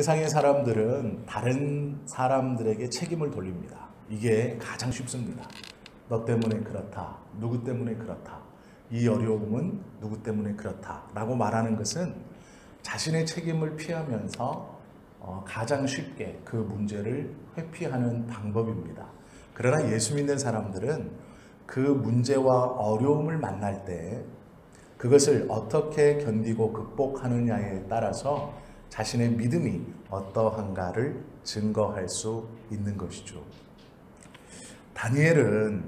세상의 사람들은 다른 사람들에게 책임을 돌립니다. 이게 가장 쉽습니다. 너 때문에 그렇다. 누구 때문에 그렇다. 이 어려움은 누구 때문에 그렇다. 라고 말하는 것은 자신의 책임을 피하면서 가장 쉽게 그 문제를 회피하는 방법입니다. 그러나 예수 믿는 사람들은 그 문제와 어려움을 만날 때 그것을 어떻게 견디고 극복하느냐에 따라서 자신의 믿음이 어떠한가를 증거할 수 있는 것이죠. 다니엘은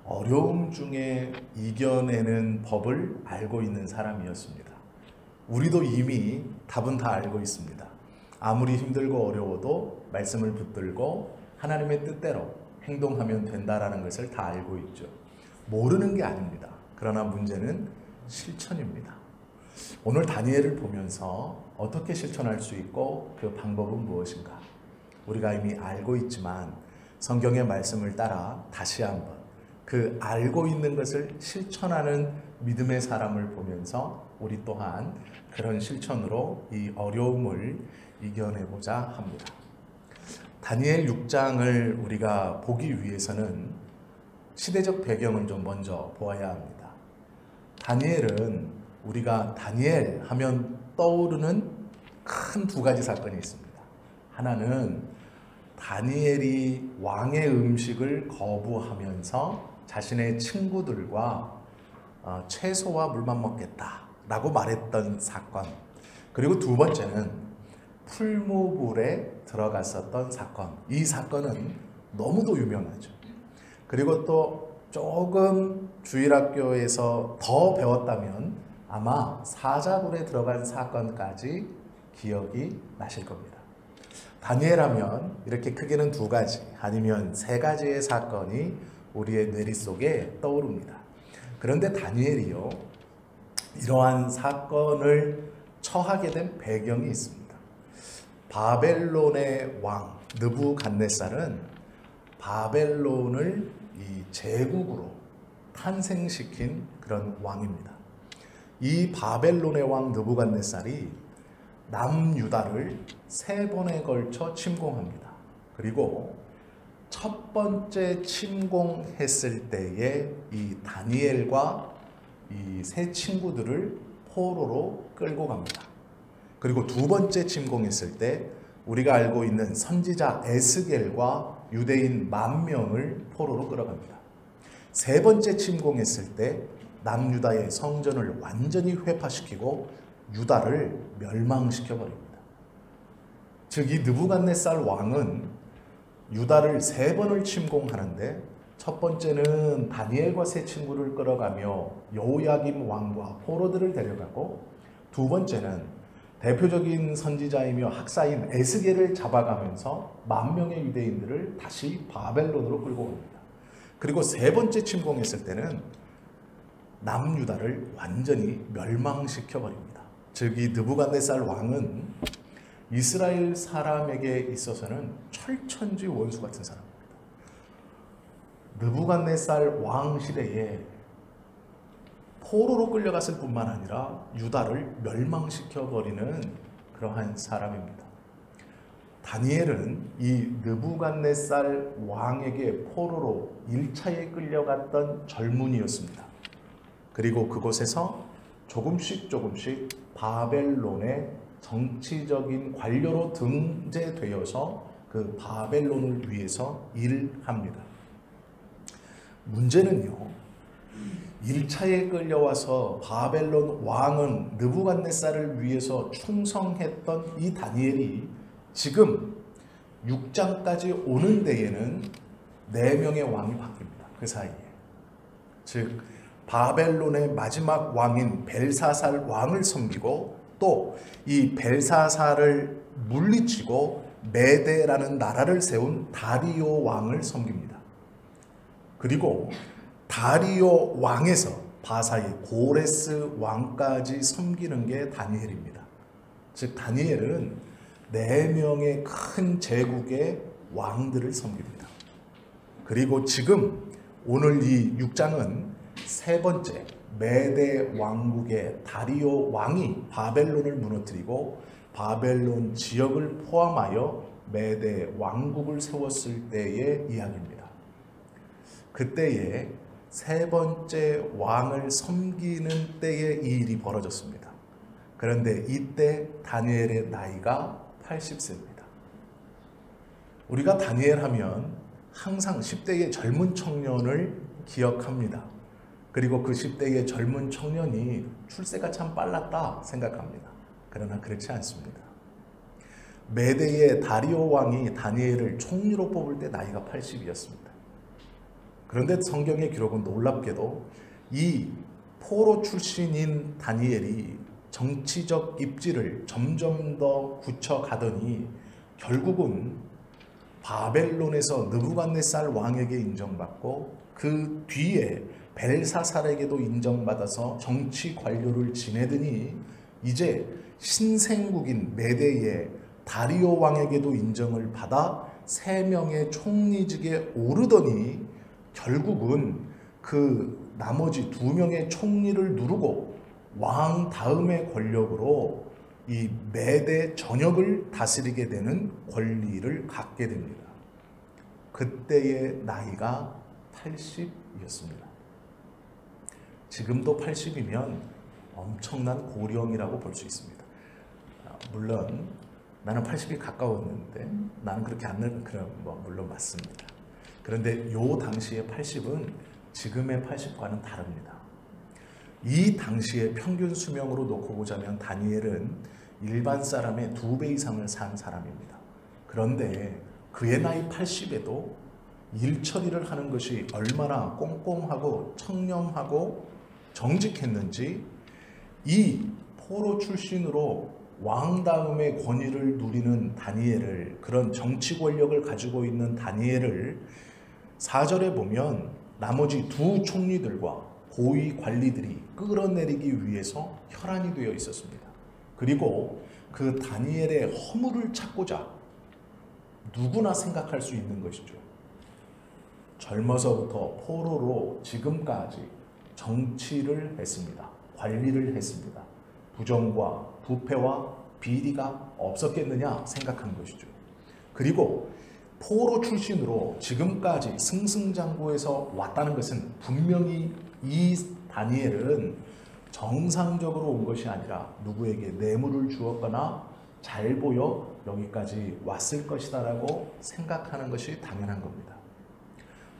어려움 중에 이겨내는 법을 알고 있는 사람이었습니다. 우리도 이미 답은 다 알고 있습니다. 아무리 힘들고 어려워도 말씀을 붙들고 하나님의 뜻대로 행동하면 된다라는 것을 다 알고 있죠. 모르는 게 아닙니다. 그러나 문제는 실천입니다. 오늘 다니엘을 보면서 어떻게 실천할 수 있고 그 방법은 무엇인가? 우리가 이미 알고 있지만 성경의 말씀을 따라 다시 한번 그 알고 있는 것을 실천하는 믿음의 사람을 보면서 우리 또한 그런 실천으로 이 어려움을 이겨내고자 합니다. 다니엘 6장을 우리가 보기 위해서는 시대적 배경을 좀 먼저 보아야 합니다. 다니엘은 우리가 다니엘 하면 떠오르는 큰 두 가지 사건이 있습니다. 하나는 다니엘이 왕의 음식을 거부하면서 자신의 친구들과 채소와 물만 먹겠다라고 말했던 사건. 그리고 두 번째는 풀무불에 들어갔었던 사건. 이 사건은 너무도 유명하죠. 그리고 또 조금 주일학교에서 더 배웠다면 아마 사자굴에 들어간 사건까지 기억이 나실 겁니다. 다니엘 하면 이렇게 크게는 두 가지 아니면 세 가지의 사건이 우리의 뇌리 속에 떠오릅니다. 그런데 다니엘이요, 이러한 사건을 처하게 된 배경이 있습니다. 바벨론의 왕 느부갓네살은 바벨론을 이 제국으로 탄생시킨 그런 왕입니다. 이 바벨론의 왕 느부갓네살이 남유다를 3번에 걸쳐 침공합니다. 그리고 첫 번째 침공했을 때에 이 다니엘과 이 세 친구들을 포로로 끌고 갑니다. 그리고 두 번째 침공했을 때 우리가 알고 있는 선지자 에스겔과 유대인 10,000명을 포로로 끌어갑니다. 세 번째 침공했을 때 남유다의 성전을 완전히 회파시키고 유다를 멸망시켜버립니다. 즉 이 느부갓네살 왕은 유다를 3번을 침공하는데 첫 번째는 다니엘과 세 친구를 끌어가며 여호야김 왕과 포로들을 데려가고, 두 번째는 대표적인 선지자이며 학사인 에스겔을 잡아가면서 10,000명의 유대인들을 다시 바벨론으로 끌고 옵니다. 그리고 세 번째 침공했을 때는 남유다를 완전히 멸망시켜버립니다. 즉 이 느부갓네살 왕은 이스라엘 사람에게 있어서는 철천지 원수 같은 사람입니다. 느부갓네살 왕 시대에 포로로 끌려갔을 뿐만 아니라 유다를 멸망시켜버리는 그러한 사람입니다. 다니엘은 이 느부갓네살 왕에게 포로로 1차에 끌려갔던 젊은이였습니다. 그리고 그곳에서 조금씩 바벨론의 정치적인 관료로 등재되어서 그 바벨론을 위해서 일합니다. 문제는요, 1차에 끌려와서 바벨론 왕은 느부갓네살을 위해서 충성했던 이 다니엘이 지금 6장까지 오는 데에는 4명의 왕이 바뀝니다. 그 사이에. 즉 바벨론의 마지막 왕인 벨사살 왕을 섬기고, 또 이 벨사살을 물리치고 메대라는 나라를 세운 다리오 왕을 섬깁니다. 그리고 다리오 왕에서 바사의 고레스 왕까지 섬기는 게 다니엘입니다. 즉 다니엘은 4명의 큰 제국의 왕들을 섬깁니다. 그리고 지금 오늘 이 6장은 세 번째 메대 왕국의 다리오 왕이 바벨론을 무너뜨리고 바벨론 지역을 포함하여 메대 왕국을 세웠을 때의 이야기입니다. 그때에 세 번째 왕을 섬기는 때에 이 일이 벌어졌습니다. 그런데 이때 다니엘의 나이가 80세입니다. 우리가 다니엘 하면 항상 10대의 젊은 청년을 기억합니다. 그리고 그 10대의 젊은 청년이 출세가 참 빨랐다 생각합니다. 그러나 그렇지 않습니다. 메대의 다리오 왕이 다니엘을 총리로 뽑을 때 나이가 80이었습니다. 그런데 성경의 기록은 놀랍게도 이 포로 출신인 다니엘이 정치적 입지를 점점 더 굳혀가더니 결국은 바벨론에서 느부갓네살 왕에게 인정받고 그 뒤에 벨사살에게도 인정받아서 정치 관료를 지내더니 이제 신생국인 메대의 다리오 왕에게도 인정을 받아 3명의 총리직에 오르더니 결국은 그 나머지 2명의 총리를 누르고 왕 다음의 권력으로 이 메대 전역을 다스리게 되는 권리를 갖게 됩니다. 그때의 나이가 80이었습니다. 지금도 80이면 엄청난 고령이라고 볼 수 있습니다. 물론 나는 80이 가까웠는데 나는 그렇게 안 늙은 그런 물론 맞습니다. 그런데 요 당시의 80은 지금의 80과는 다릅니다. 이 당시의 평균 수명으로 놓고 보자면 다니엘은 일반 사람의 2배 이상을 산 사람입니다. 그런데 그의 나이 80에도 일 처리를 하는 것이 얼마나 꼼꼼하고 청렴하고 정직했는지 이 포로 출신으로 왕 다음의 권위를 누리는 다니엘을, 그런 정치 권력을 가지고 있는 다니엘을 4절에 보면 나머지 2 총리들과 고위 관리들이 끌어내리기 위해서 혈안이 되어 있었습니다. 그리고 그 다니엘의 허물을 찾고자 누구나 생각할 수 있는 것이죠. 젊어서부터 포로로 지금까지 정치를 했습니다. 관리를 했습니다. 부정과 부패와 비리가 없었겠느냐 생각하는 것이죠. 그리고 포로 출신으로 지금까지 승승장구해서 왔다는 것은 분명히 이 다니엘은 정상적으로 온 것이 아니라 누구에게 뇌물을 주었거나 잘 보여 여기까지 왔을 것이다 라고 생각하는 것이 당연한 겁니다.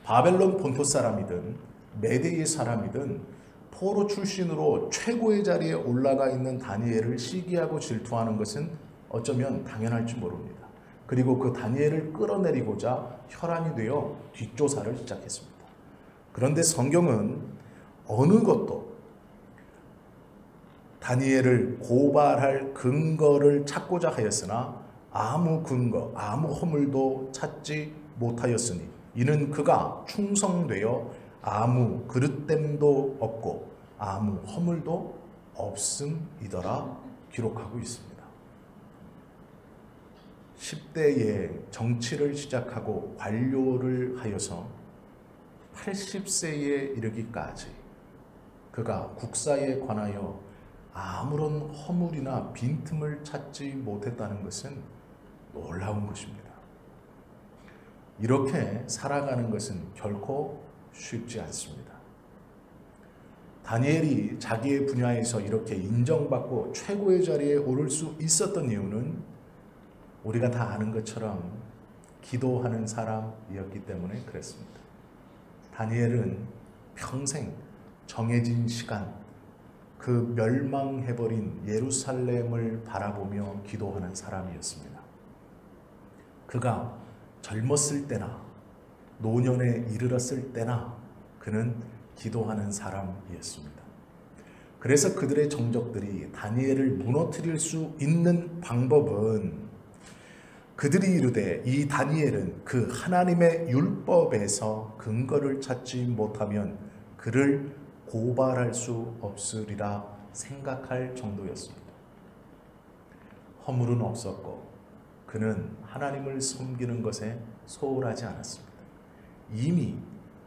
바벨론 본토 사람이든 메대의 사람이든 포로 출신으로 최고의 자리에 올라가 있는 다니엘을 시기하고 질투하는 것은 어쩌면 당연할지 모릅니다. 그리고 그 다니엘을 끌어내리고자 혈안이 되어 뒷조사를 시작했습니다. 그런데 성경은 어느 것도 다니엘을 고발할 근거를 찾고자 하였으나 아무 근거, 아무 허물도 찾지 못하였으니 이는 그가 충성되어 아무 그릇됨도 없고 아무 허물도 없음이더라 기록하고 있습니다. 10대에 정치를 시작하고 관료를 하여서 80세에 이르기까지 그가 국사에 관하여 아무런 허물이나 빈틈을 찾지 못했다는 것은 놀라운 것입니다. 이렇게 살아가는 것은 결코 쉽지 않습니다. 다니엘이 자기의 분야에서 이렇게 인정받고 최고의 자리에 오를 수 있었던 이유는 우리가 다 아는 것처럼 기도하는 사람이었기 때문에 그랬습니다. 다니엘은 평생 정해진 시간 그 멸망해버린 예루살렘을 바라보며 기도하는 사람이었습니다. 그가 젊었을 때나 노년에 이르렀을 때나 그는 기도하는 사람이었습니다. 그래서 그들의 정적들이 다니엘을 무너뜨릴 수 있는 방법은 그들이 이르되 이 다니엘은 그 하나님의 율법에서 근거를 찾지 못하면 그를 고발할 수 없으리라 생각할 정도였습니다. 허물은 없었고 그는 하나님을 섬기는 것에 소홀하지 않았습니다. 이미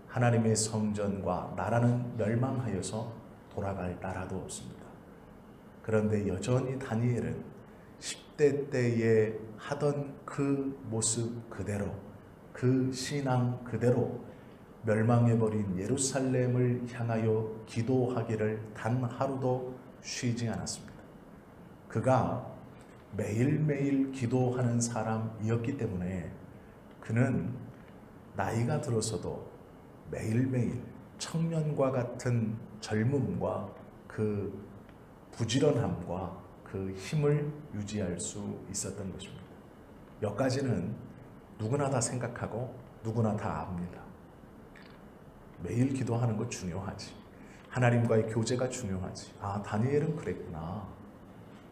하나님의 성전과 나라는 멸망하여서 돌아갈 나라도 없습니다. 그런데 여전히 다니엘은 때때에 하던 그 모습 그대로, 그 신앙 그대로 멸망해버린 예루살렘을 향하여 기도하기를 단 하루도 쉬지 않았습니다. 그가 매일매일 기도하는 사람이었기 때문에 그는 나이가 들어서도 매일매일 청년과 같은 젊음과 그 부지런함과 그 힘을 유지할 수 있었던 것입니다. 여기까지는 누구나 다 생각하고 누구나 다 압니다. 매일 기도하는 것 중요하지. 하나님과의 교제가 중요하지. 아, 다니엘은 그랬구나.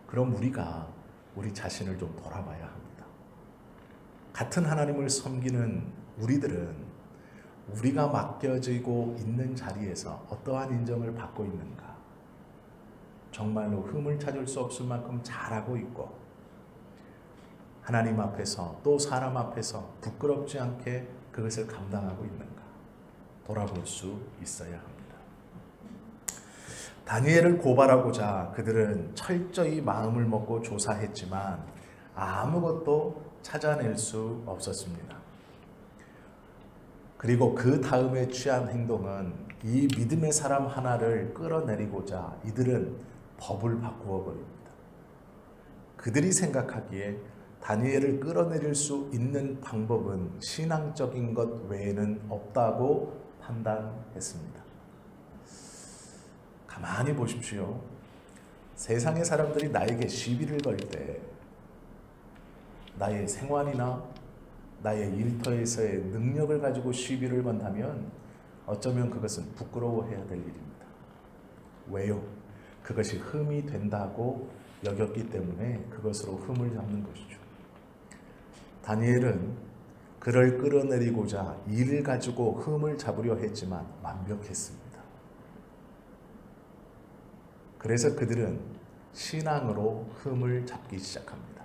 그럼 우리가 우리 자신을 좀 돌아봐야 합니다. 같은 하나님을 섬기는 우리들은 우리가 맡겨지고 있는 자리에서 어떠한 인정을 받고 있는가? 정말로 흠을 찾을 수 없을 만큼 잘하고 있고 하나님 앞에서 또 사람 앞에서 부끄럽지 않게 그것을 감당하고 있는가? 돌아볼 수 있어야 합니다. 다니엘을 고발하고자 그들은 철저히 마음을 먹고 조사했지만 아무것도 찾아낼 수 없었습니다. 그리고 그 다음에 취한 행동은 이 믿음의 사람 하나를 끌어내리고자 이들은 법을 바꾸어 버립니다. 그들이 생각하기에 다니엘을 끌어내릴 수 있는 방법은 신앙적인 것 외에는 없다고 판단했습니다. 가만히 보십시오. 세상의 사람들이 나에게 시비를 걸 때 나의 생활이나 나의 일터에서의 능력을 가지고 시비를 건다면 어쩌면 그것은 부끄러워해야 될 일입니다. 왜요? 그것이 흠이 된다고 여겼기 때문에 그것으로 흠을 잡는 것이죠. 다니엘은 그를 끌어내리고자 이를 가지고 흠을 잡으려 했지만 완벽했습니다. 그래서 그들은 신앙으로 흠을 잡기 시작합니다.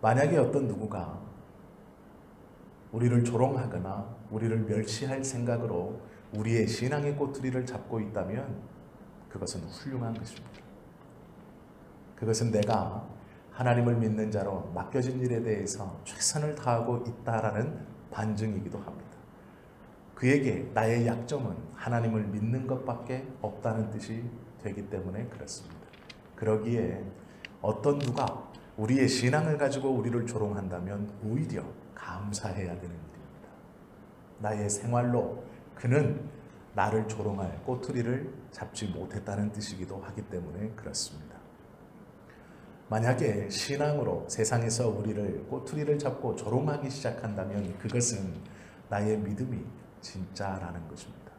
만약에 어떤 누구가 우리를 조롱하거나 우리를 멸시할 생각으로 우리의 신앙의 꼬투리를 잡고 있다면 그것은 훌륭한 것입니다. 그것은 내가 하나님을 믿는 자로 맡겨진 일에 대해서 최선을 다하고 있다라는 반증이기도 합니다. 그에게 나의 약점은 하나님을 믿는 것밖에 없다는 뜻이 되기 때문에 그렇습니다. 그러기에 어떤 누가 우리의 신앙을 가지고 우리를 조롱한다면 오히려 감사해야 되는 일입니다. 나의 생활로 그는 나를 조롱할 꼬투리를 잡지 못했다는 뜻이기도 하기 때문에 그렇습니다. 만약에 신앙으로 세상에서 우리를 꼬투리를 잡고 조롱하기 시작한다면 그것은 나의 믿음이 진짜라는 것입니다.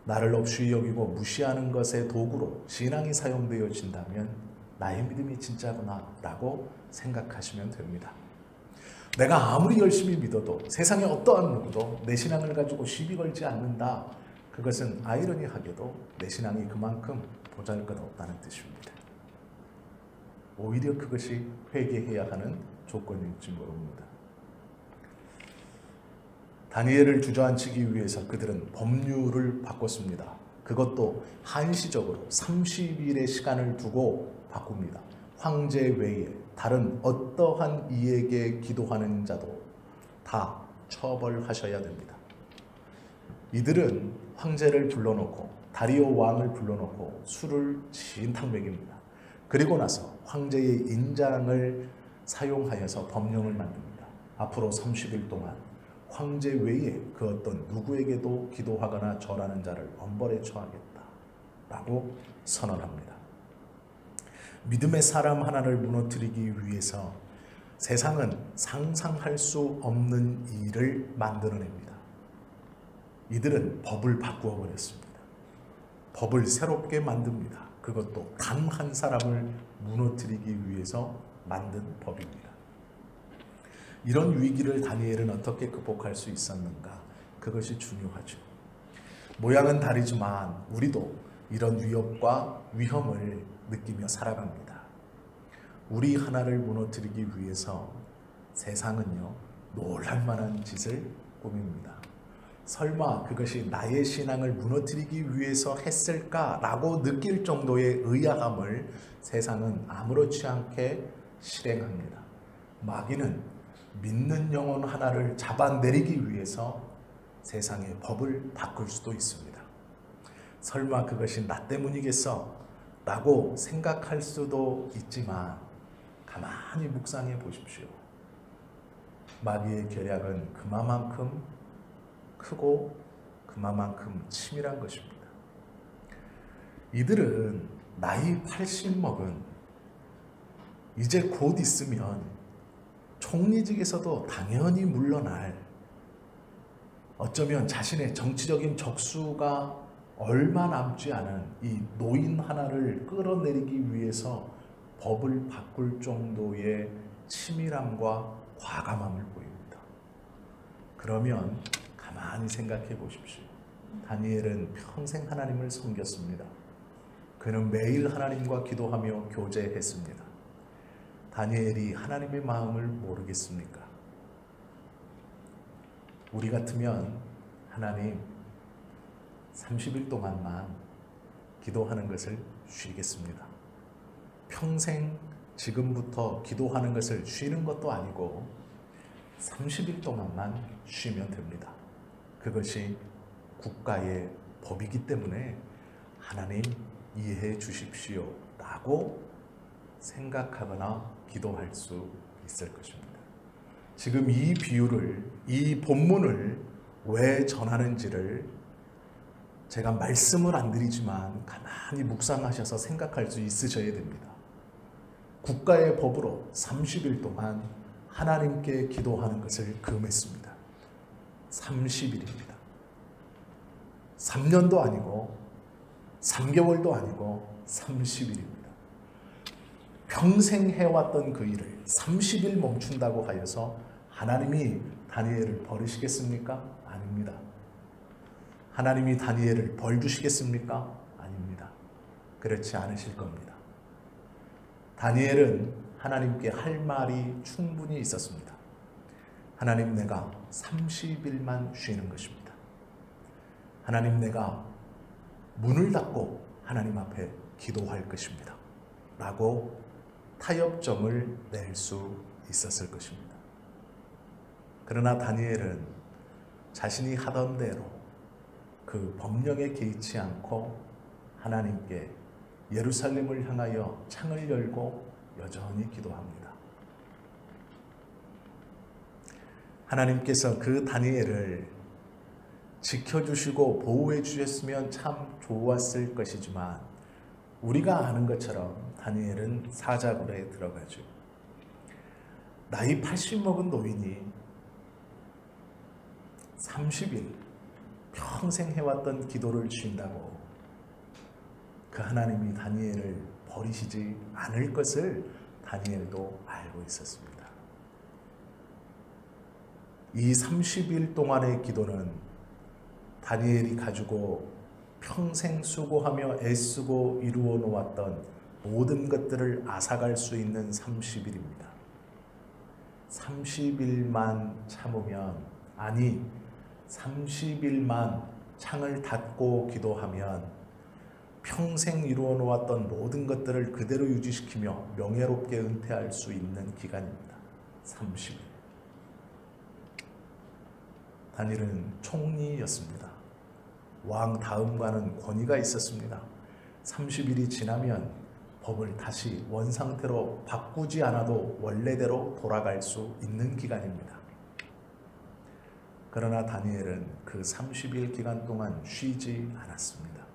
나를 없이 여기고 무시하는 것의 도구로 신앙이 사용되어진다면 나의 믿음이 진짜구나 라고 생각하시면 됩니다. 내가 아무리 열심히 믿어도 세상에 어떠한 누구도 내 신앙을 가지고 시비 걸지 않는다. 그것은 아이러니하게도 내 신앙이 그만큼 보잘것없다는 뜻입니다. 오히려 그것이 회개해야 하는 조건일지 모릅니다. 다니엘을 주저앉히기 위해서 그들은 법률을 바꿨습니다. 그것도 한시적으로 30일의 시간을 두고 바꿉니다. 황제 외에 다른 어떠한 이에게 기도하는 자도 다 처벌하셔야 됩니다. 이들은 황제를 불러놓고 다리오 왕을 불러놓고 술을 진탕 먹입니다. 그리고 나서 황제의 인장을 사용하여서 법령을 만듭니다. 앞으로 30일 동안 황제 외에 그 어떤 누구에게도 기도하거나 절하는 자를 엄벌에 처하겠다라고 선언합니다. 믿음의 사람 하나를 무너뜨리기 위해서 세상은 상상할 수 없는 일을 만들어냅니다. 이들은 법을 바꾸어 버렸습니다. 법을 새롭게 만듭니다. 그것도 단 한 사람을 무너뜨리기 위해서 만든 법입니다. 이런 위기를 다니엘은 어떻게 극복할 수 있었는가? 그것이 중요하죠. 모양은 다르지만 우리도 이런 위협과 위험을 느끼며 살아갑니다. 우리 하나를 무너뜨리기 위해서 세상은요, 놀랄만한 짓을 꾸밉니다. 설마 그것이 나의 신앙을 무너뜨리기 위해서 했을까라고 느낄 정도의 의아함을 세상은 아무렇지 않게 실행합니다. 마귀는 믿는 영혼 하나를 잡아내리기 위해서 세상의 법을 바꿀 수도 있습니다. 설마 그것이 나 때문이겠어? 라고 생각할 수도 있지만 가만히 묵상해 보십시오. 마귀의 계략은 그만큼 크고 그만큼 치밀한 것입니다. 이들은 나이 80 먹은 이제 곧 있으면 총리직에서도 당연히 물러날, 어쩌면 자신의 정치적인 적수가 얼마 남지 않은 이 노인 하나를 끌어내리기 위해서 법을 바꿀 정도의 치밀함과 과감함을 보입니다. 그러면 가만히 생각해 보십시오. 다니엘은 평생 하나님을 섬겼습니다. 그는 매일 하나님과 기도하며 교제했습니다. 다니엘이 하나님의 마음을 모르겠습니까? 우리 같으면 하나님 30일 동안만 기도하는 것을 쉬겠습니다. 평생 지금부터 기도하는 것을 쉬는 것도 아니고 30일 동안만 쉬면 됩니다. 그것이 국가의 법이기 때문에 하나님 이해해 주십시오 라고 생각하거나 기도할 수 있을 것입니다. 지금 이 비유를, 이 본문을 왜 전하는지를 제가 말씀을 안 드리지만 가만히 묵상하셔서 생각할 수 있으셔야 됩니다. 국가의 법으로 30일 동안 하나님께 기도하는 것을 금했습니다. 30일입니다. 3년도 아니고 3개월도 아니고 30일입니다. 평생 해왔던 그 일을 30일 멈춘다고 하여서 하나님이 다니엘을 버리시겠습니까? 아닙니다. 하나님이 다니엘을 벌 주시겠습니까? 아닙니다. 그렇지 않으실 겁니다. 다니엘은 하나님께 할 말이 충분히 있었습니다. 하나님, 내가 30일만 쉬는 것입니다. 하나님, 내가 문을 닫고 하나님 앞에 기도할 것입니다. 라고 타협점을 낼 수 있었을 것입니다. 그러나 다니엘은 자신이 하던 대로 그 법령에 개의치 않고 하나님께 예루살렘을 향하여 창을 열고 여전히 기도합니다. 하나님께서 그 다니엘을 지켜주시고 보호해 주셨으면 참 좋았을 것이지만 우리가 아는 것처럼 다니엘은 사자굴에 들어가죠. 나이 80 먹은 노인이 30일 평생 해왔던 기도를 쉰다고 그 하나님이 다니엘을 버리시지 않을 것을 다니엘도 알고 있었습니다. 이 30일 동안의 기도는 다니엘이 가지고 평생 수고하며 애쓰고 이루어 놓았던 모든 것들을 앗아갈 수 있는 30일입니다. 30일만 참으면, 아니 30일만 창을 닫고 기도하면 평생 이루어 놓았던 모든 것들을 그대로 유지시키며 명예롭게 은퇴할 수 있는 기간입니다. 30일. 다니엘은 총리였습니다. 왕 다음과는 권위가 있었습니다. 30일이 지나면 법을 다시 원상태로 바꾸지 않아도 원래대로 돌아갈 수 있는 기간입니다. 그러나 다니엘은 그 30일 기간 동안 쉬지 않았습니다.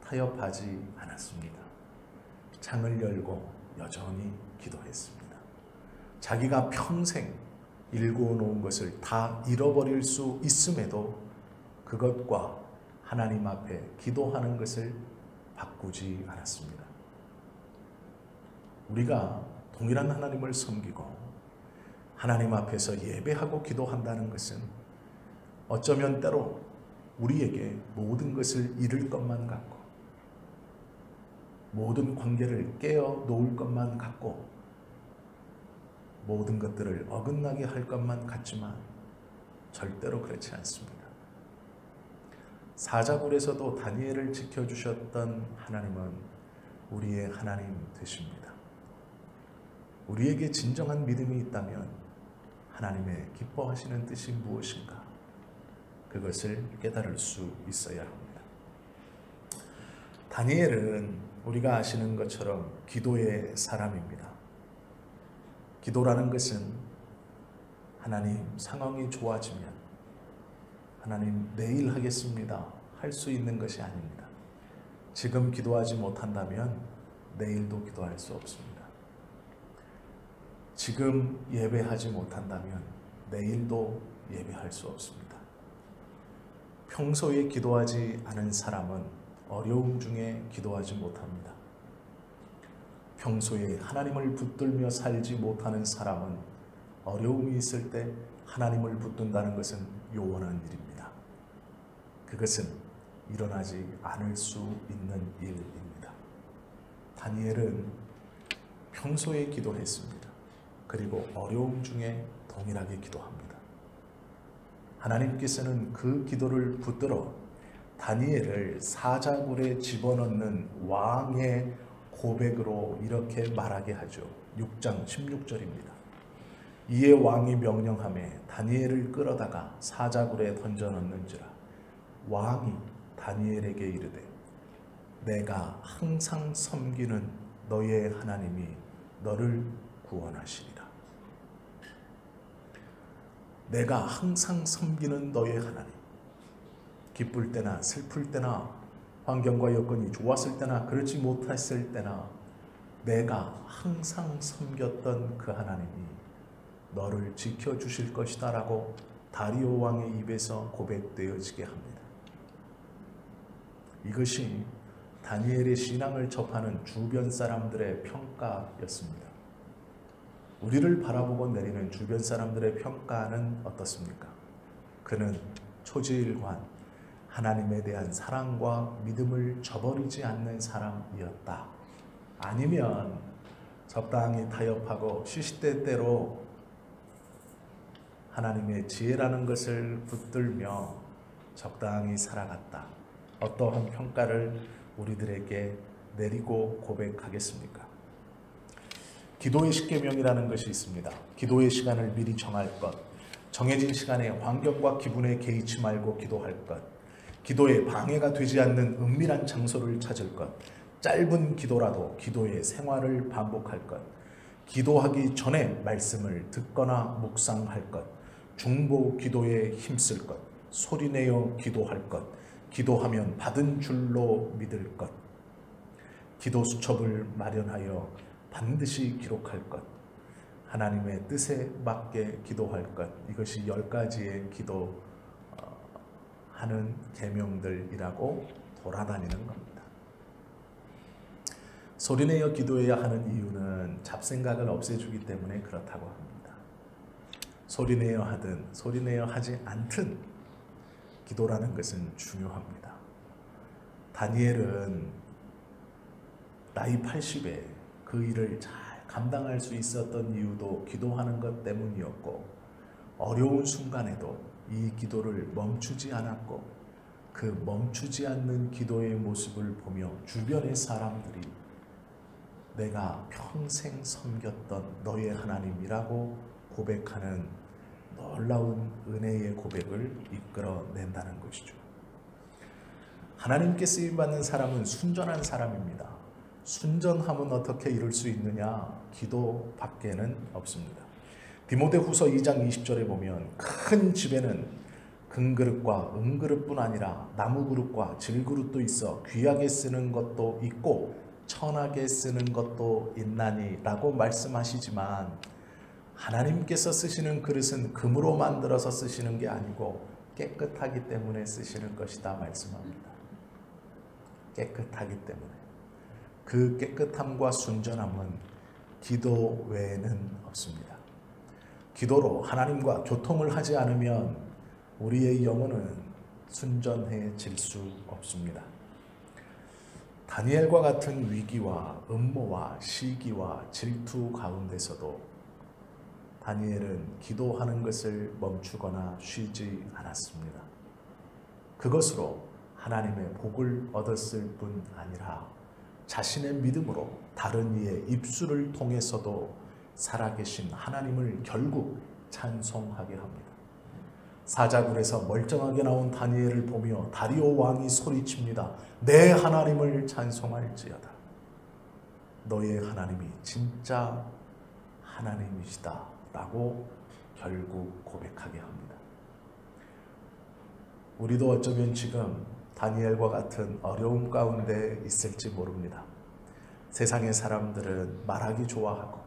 타협하지 않았습니다. 창을 열고 여전히 기도했습니다. 자기가 평생 일궈놓은 것을 다 잃어버릴 수 있음에도 그것과 하나님 앞에 기도하는 것을 바꾸지 않았습니다. 우리가 동일한 하나님을 섬기고 하나님 앞에서 예배하고 기도한다는 것은 어쩌면 때로 우리에게 모든 것을 잃을 것만 같고 모든 관계를 깨어 놓을 것만 같고 모든 것들을 어긋나게 할 것만 같지만 절대로 그렇지 않습니다. 사자굴에서도 다니엘을 지켜주셨던 하나님은 우리의 하나님 되십니다. 우리에게 진정한 믿음이 있다면 하나님의 기뻐하시는 뜻이 무엇인가? 그것을 깨달을 수 있어야 합니다. 다니엘은 우리가 아시는 것처럼 기도의 사람입니다. 기도라는 것은 하나님 상황이 좋아지면 하나님 내일 하겠습니다 할 수 있는 것이 아닙니다. 지금 기도하지 못한다면 내일도 기도할 수 없습니다. 지금 예배하지 못한다면 내일도 예배할 수 없습니다. 평소에 기도하지 않은 사람은 어려움 중에 기도하지 못합니다. 평소에 하나님을 붙들며 살지 못하는 사람은 어려움이 있을 때 하나님을 붙든다는 것은 요원한 일입니다. 그것은 일어나지 않을 수 있는 일입니다. 다니엘은 평소에 기도했습니다. 그리고 어려움 중에 동일하게 기도합니다. 하나님께서는 그 기도를 붙들어 다니엘을 사자굴에 집어넣는 왕의 고백으로 이렇게 말하게 하죠. 6장 16절입니다. 이에 왕이 명령하매 다니엘을 끌어다가 사자굴에 던져넣는지라. 왕이 다니엘에게 이르되 내가 항상 섬기는 너의 하나님이 너를 구원하시리라. 내가 항상 섬기는 너의 하나님, 기쁠 때나 슬플 때나 환경과 여건이 좋았을 때나 그렇지 못했을 때나 내가 항상 섬겼던 그 하나님이 너를 지켜주실 것이다 라고 다리오 왕의 입에서 고백되어지게 합니다. 이것이 다니엘의 신앙을 접하는 주변 사람들의 평가였습니다. 우리를 바라보고 내리는 주변 사람들의 평가는 어떻습니까? 그는 초지일관, 하나님에 대한 사랑과 믿음을 저버리지 않는 사람이었다. 아니면 적당히 타협하고 시시때때로 하나님의 지혜라는 것을 붙들며 적당히 살아갔다. 어떠한 평가를 우리들에게 내리고 고백하겠습니까? 기도의 십계명이라는 것이 있습니다. 기도의 시간을 미리 정할 것, 정해진 시간에 환경과 기분에 개의치 말고 기도할 것, 기도에 방해가 되지 않는 은밀한 장소를 찾을 것, 짧은 기도라도 기도의 생활을 반복할 것, 기도하기 전에 말씀을 듣거나 묵상할 것, 중보 기도에 힘쓸 것, 소리내어 기도할 것, 기도하면 받은 줄로 믿을 것, 기도 수첩을 마련하여 반드시 기록할 것, 하나님의 뜻에 맞게 기도할 것, 이것이 10가지의 기도하는 계명들이라고 돌아다니는 겁니다. 소리내어 기도해야 하는 이유는 잡생각을 없애주기 때문에 그렇다고 합니다. 소리내어 하든 소리내어 하지 않든 기도라는 것은 중요합니다. 다니엘은 나이 80에 그 일을 잘 감당할 수 있었던 이유도 기도하는 것 때문이었고, 어려운 순간에도 이 기도를 멈추지 않았고, 그 멈추지 않는 기도의 모습을 보며 주변의 사람들이 내가 평생 섬겼던 너의 하나님이라고 고백하는 놀라운 은혜의 고백을 이끌어낸다는 것이죠. 하나님께 쓰임받는 사람은 순전한 사람입니다. 순전함은 어떻게 이룰 수 있느냐? 기도밖에는 없습니다. 디모데후서 2장 20절에 보면 큰 집에는 금그릇과 은그릇뿐 아니라 나무그릇과 질그릇도 있어 귀하게 쓰는 것도 있고 천하게 쓰는 것도 있나니 라고 말씀하시지만, 하나님께서 쓰시는 그릇은 금으로 만들어서 쓰시는 게 아니고 깨끗하기 때문에 쓰시는 것이다 말씀합니다. 깨끗하기 때문에. 그 깨끗함과 순전함은 기도 외에는 없습니다. 기도로 하나님과 교통을 하지 않으면 우리의 영혼은 순전해질 수 없습니다. 다니엘과 같은 위기와 음모와 시기와 질투 가운데서도 다니엘은 기도하는 것을 멈추거나 쉬지 않았습니다. 그것으로 하나님의 복을 얻었을 뿐 아니라 자신의 믿음으로 다른 이의 입술을 통해서도 살아계신 하나님을 결국 찬송하게 합니다. 사자굴에서 멀쩡하게 나온 다니엘을 보며 다리오 왕이 소리칩니다. 내 하나님을 찬송할지어다. 너의 하나님이 진짜 하나님이시다 라고 결국 고백하게 합니다. 우리도 어쩌면 지금 다니엘과 같은 어려움 가운데 있을지 모릅니다. 세상의 사람들은 말하기 좋아하고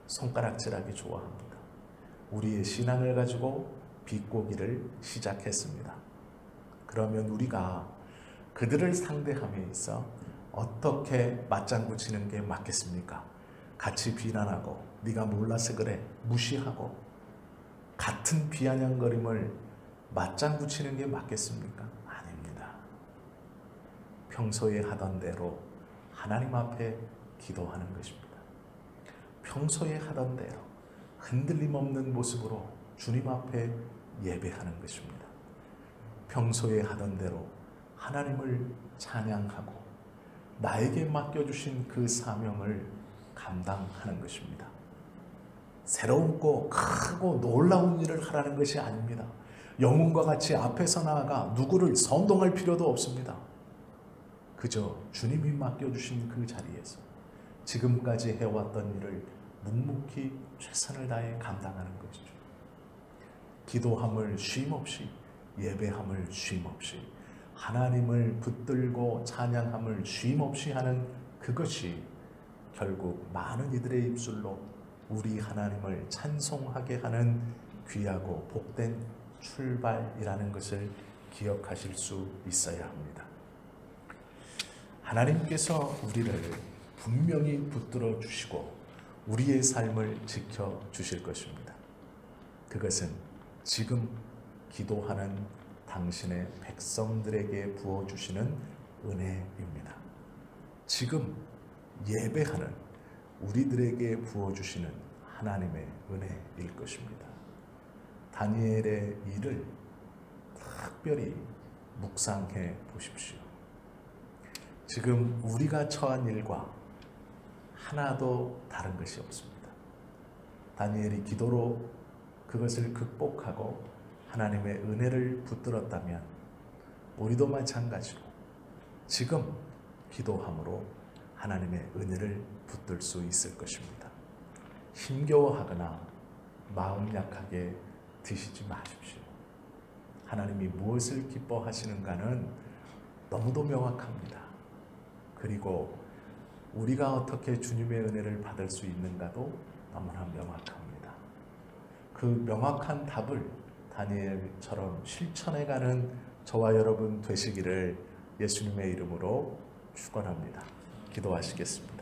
손가락질하기 좋아합니다. 우리의 신앙을 가지고 비꼬기를 시작했습니다. 그러면 우리가 그들을 상대함에 있어 어떻게 맞장구 치는 게 맞겠습니까? 같이 비난하고 네가 몰라서 그래 무시하고 같은 비아냥거림을 맞장구 치는 게 맞겠습니까? 아닙니다. 평소에 하던 대로 하나님 앞에 기도하는 것입니다. 평소에 하던 대로 흔들림 없는 모습으로 주님 앞에 예배하는 것입니다. 평소에 하던 대로 하나님을 찬양하고 나에게 맡겨주신 그 사명을 감당하는 것입니다. 새롭고 크고 놀라운 일을 하라는 것이 아닙니다. 영웅과 같이 앞에서 나아가 누구를 선동할 필요도 없습니다. 그저 주님이 맡겨주신 그 자리에서 지금까지 해왔던 일을 묵묵히 최선을 다해 감당하는 것이죠. 기도함을 쉼없이, 예배함을 쉼없이, 하나님을 붙들고 찬양함을 쉼없이 하는 그것이 결국 많은 이들의 입술로 우리 하나님을 찬송하게 하는 귀하고 복된 출발이라는 것을 기억하실 수 있어야 합니다. 하나님께서 우리를 분명히 붙들어 주시고 우리의 삶을 지켜 주실 것입니다. 그것은 지금 기도하는 당신의 백성들에게 부어주시는 은혜입니다. 지금 예배하는 우리들에게 부어주시는 하나님의 은혜일 것입니다. 다니엘의 일을 특별히 묵상해 보십시오. 지금 우리가 처한 일과 하나도 다른 것이 없습니다. 다니엘이 기도로 그것을 극복하고 하나님의 은혜를 붙들었다면 우리도 마찬가지로 지금 기도함으로 하나님의 은혜를 붙들 수 있을 것입니다. 힘겨워하거나 마음 약하게 드시지 마십시오. 하나님이 무엇을 기뻐하시는가는 너무도 명확합니다. 그리고 우리가 어떻게 주님의 은혜를 받을 수 있는가도 너무나 명확합니다. 그 명확한 답을 다니엘처럼 실천해가는 저와 여러분 되시기를 예수님의 이름으로 축원합니다. 기도하시겠습니다.